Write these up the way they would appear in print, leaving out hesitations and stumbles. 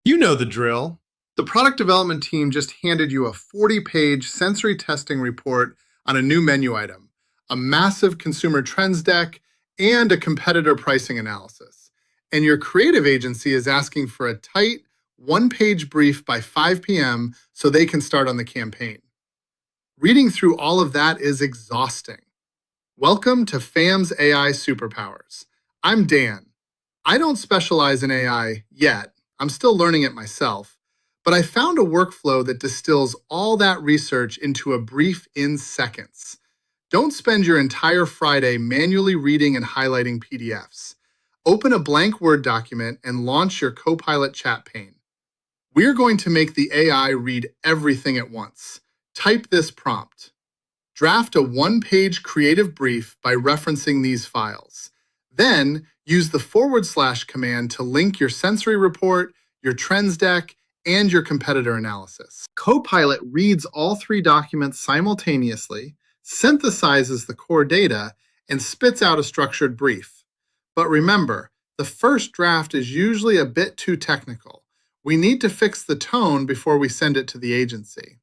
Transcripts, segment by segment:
You know the drill. The product development team just handed you a 40-page sensory testing report on a new menu item, a massive consumer trends deck, and a competitor pricing analysis. And your creative agency is asking for a tight, one-page brief by 5 p.m. so they can start on the campaign. Reading through all of that is exhausting. Welcome to FAM's AI Superpowers. I'm Dan. I don't specialize in AI yet. I'm still learning it myself. But I found a workflow that distills all that research into a brief in seconds. Don't spend your entire Friday manually reading and highlighting PDFs. Open a blank Word document and launch your Copilot chat pane. We're going to make the AI read everything at once. Type this prompt. Draft a one-page creative brief by referencing these files. Then use the / command to link your sensory report, your trends deck, and your competitor analysis. Copilot reads all three documents simultaneously, synthesizes the core data, and spits out a structured brief. But remember, the first draft is usually a bit too technical. We need to fix the tone before we send it to the agency.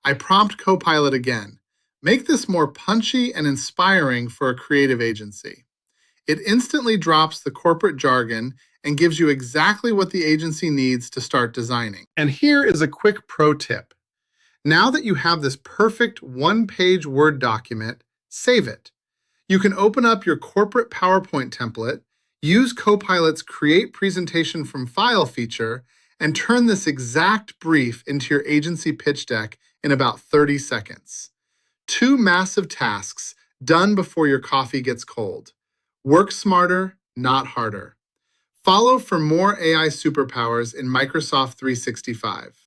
I prompt Copilot again. Make this more punchy and inspiring for a creative agency. It instantly drops the corporate jargon and gives you exactly what the agency needs to start designing. And here is a quick pro tip. Now that you have this perfect one-page Word document, save it. You can open up your corporate PowerPoint template, use Copilot's Create Presentation from File feature, and turn this exact brief into your agency pitch deck in about 30 seconds. Two massive tasks done before your coffee gets cold. Work smarter, not harder. Follow for more AI superpowers in Microsoft 365.